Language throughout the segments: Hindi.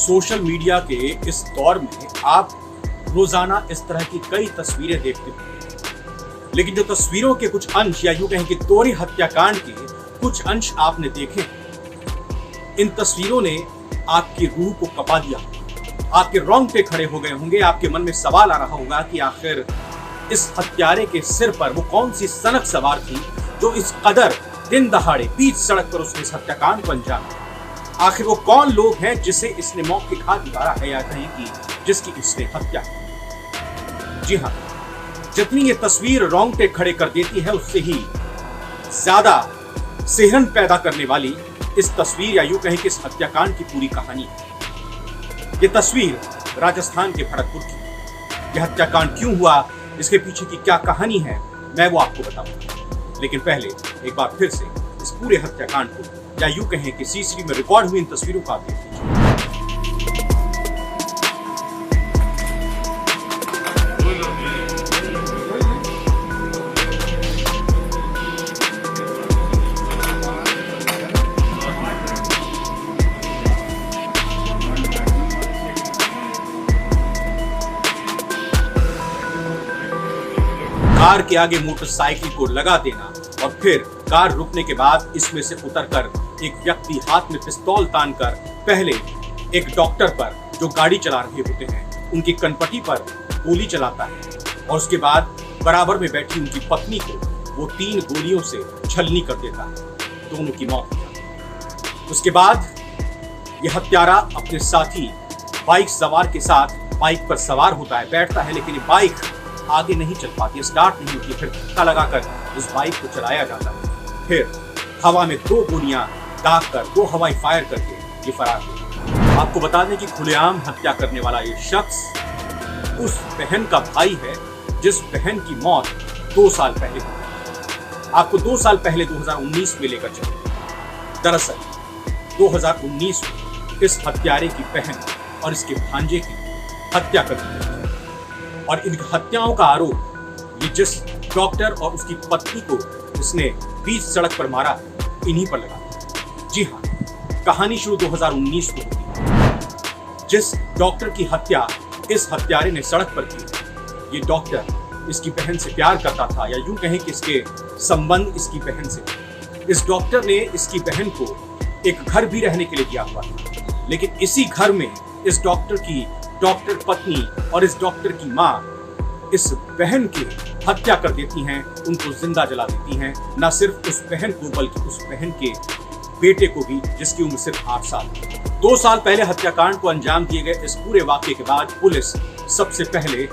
सोशल मीडिया के इस दौर में आप रोजाना इस तरह की कई तस्वीरें देखते हो, लेकिन जो तस्वीरों के कुछ अंश या यूं कहें कि तोरी हत्याकांड के कुछ अंश आपने देखे, इन तस्वीरों ने आपकी रूह को कपा दिया, आपके रोंगटे खड़े हो गए होंगे। आपके मन में सवाल आ रहा होगा कि आखिर इस हत्यारे के सिर पर वो कौन सी सनक सवार थी जो इस कदर दिन दहाड़े बीच सड़क पर उसने इस हत्याकांड को अंजाम दिया। आखिर वो कौन लोग हैं जिसे इसने मौत के घाट उतारा है या कहीं की जिसकी इसने हत्या की। जी हाँ, जितनी ये तस्वीर रोंगटे खड़े कर देती है उससे ही ज्यादा सिहरन पैदा करने वाली इस तस्वीर या यूं कहें कि इस हत्याकांड की पूरी कहानी है। ये तस्वीर राजस्थान के भरतपुर की। यह हत्याकांड क्यों हुआ, इसके पीछे की क्या कहानी है, मैं वो आपको बताऊंगा। लेकिन पहले एक बार फिर से इस पूरे हत्याकांड को या यूं कहें कि सीसीटीवी में रिकॉर्ड हुई इन तस्वीरों का आप देख लीजिए। कार के आगे मोटरसाइकिल को लगा देना और फिर कार रुकने के बाद इसमें से उतरकर एक व्यक्ति हाथ में पिस्तौल तानकर पहले एक डॉक्टर पर जो गाड़ी चला रहे होते हैं उनकी कनपटी पर गोली चलाता है और उसके बाद बराबर में बैठी उनकी पत्नी को वो 3 गोलियों से छलनी कर देता है। दोनों की मौत हो जाती है। उसके बाद यह हत्यारा अपने साथी बाइक सवार के साथ बाइक पर सवार होता है, बैठता है, लेकिन बाइक आगे नहीं चल पाती, स्टार्ट नहीं होती। फिर धक्का लगाकर उस बाइक को चलाया जाता है। फिर हवा में 2 गोलियां दागकर 2 हवाई फायर करके ये फरार हो। आपको बता दें कि खुलेआम हत्या करने वाला ये शख्स उस बहन का भाई है जिस बहन की मौत 2 साल पहले हुई। आपको 2 साल पहले 2019 में लेकर चले। दरअसल 2019 में इस हत्यारे की बहन और इसके भांजे की हत्या कर दी गई और इन हत्याओं का आरोप ये जिस डॉक्टर और उसकी पत्नी को इसने बीच सड़क पर मारा इन्हीं पर लगा। जी हाँ, कहानी शुरू 2019 को होती है। जिस डॉक्टर की हत्या इस हत्यारे ने सड़क पर की, ये डॉक्टर इसकी बहन से प्यार करता था या यूं कहें कि इसके संबंध इसकी बहन से थे। इस डॉक्टर ने इसकी बहन को एक घर भी रहने के लिए दिया हुआ था, लेकिन इसी घर में इस डॉक्टर की डॉक्टर पत्नी और इस डॉक्टर की माँ इस बहन की हत्या कर देती हैं, उनको जिंदा जला देती हैं। न सिर्फ उस बहन को बल्कि उस बहन के बेटे को भी, जिसकी उम्र सिर्फ 8 साल थी। 2 साल पहले हत्याकांड को अंजाम दिए गए इस पूरे वाकये के बाद पुलिस सबसे पहले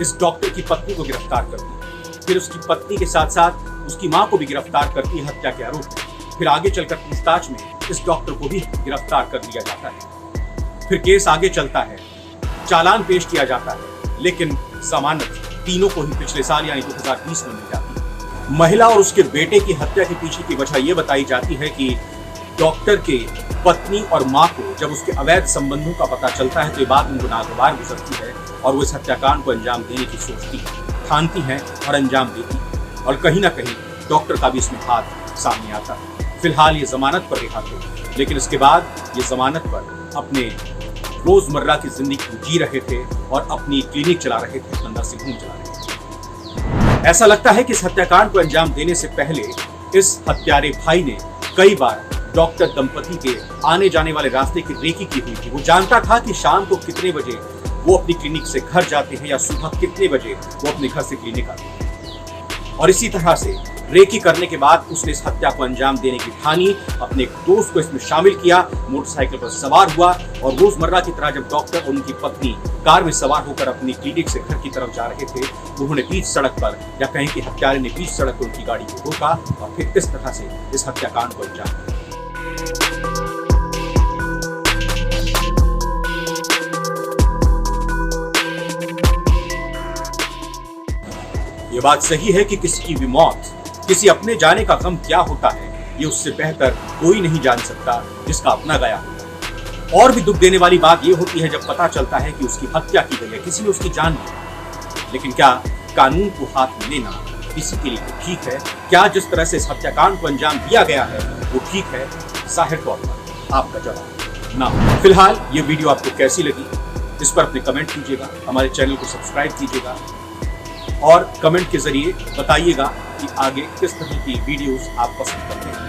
इस डॉक्टर की पत्नी को गिरफ्तार करती है, फिर उसकी पत्नी के साथ साथ उसकी माँ को भी गिरफ्तार करती है हत्या के आरोप में। फिर आगे चलकर पूछताछ में इस डॉक्टर को भी गिरफ्तार कर लिया जाता है। फिर केस आगे चलता है, चालान पेश किया जाता है, लेकिन जमानत तीनों को ही पिछले साल यानी 2020 में मिल जाती है। महिला और उसके बेटे की हत्या के पीछे की वजह यह बताई जाती है कि डॉक्टर के पत्नी और माँ को जब उसके अवैध संबंधों का पता चलता है तो ये बात उनको नागवार गुजरती है और वो इस हत्याकांड को अंजाम देने की सोचती है, ठानती है और अंजाम देती है। और कहीं ना कहीं डॉक्टर का भी इसमें हाथ सामने आता है। फिलहाल ये जमानत पर रिहा थे, लेकिन इसके बाद ये जमानत पर अपने रोजमर्रा की जिंदगी जी रहे थे और अपनी क्लिनिक चला रहे थे, धंधा से घूम चला रहे थे। ऐसा लगता है कि इस हत्याकांड को अंजाम देने से पहले इस हत्यारे भाई ने कई बार डॉक्टर दंपति के आने जाने वाले रास्ते की रेकी की हुई थी। वो जानता था कि शाम को कितने बजे वो अपनी क्लिनिक से घर जाते हैं या सुबह कितने बजे वो अपने घर से क्लिनिक आते हैं। और इसी तरह से रेकी करने के बाद उसने इस हत्या को अंजाम देने की ठानी, अपने एक दोस्त को इसमें शामिल किया, मोटरसाइकिल पर सवार हुआ और रोजमर्रा की तरह जब डॉक्टर और उनकी पत्नी कार में सवार होकर अपनी क्लिनिक से घर की तरफ जा रहे थे, उन्होंने बीच सड़क पर या कहें कि हत्यारे ने बीच सड़क पर उनकी गाड़ी को रोका और फिर इस तरह से इस हत्याकांड को अंजाम दिया। ये बात सही है कि किसी की भी मौत, किसी अपने जाने का गम क्या होता है, ये उससे बेहतर कोई नहीं जान सकता जिसका अपना गया होता। और भी दुख देने वाली बात ये होती है जब पता चलता है कि उसकी हत्या की गई है, किसी ने उसकी जान ली। लेकिन क्या कानून को हाथ में लेना किसी के लिए ठीक है? क्या जिस तरह से इस हत्याकांड को अंजाम दिया गया है वो ठीक है? जाहिर तौर पर आपका जवाब ना हो। फिलहाल ये वीडियो आपको कैसी लगी इस पर अपने कमेंट कीजिएगा, हमारे चैनल को सब्सक्राइब कीजिएगा और कमेंट के जरिए बताइएगा कि आगे किस तरह की वीडियोस आप पसंद करते हैं।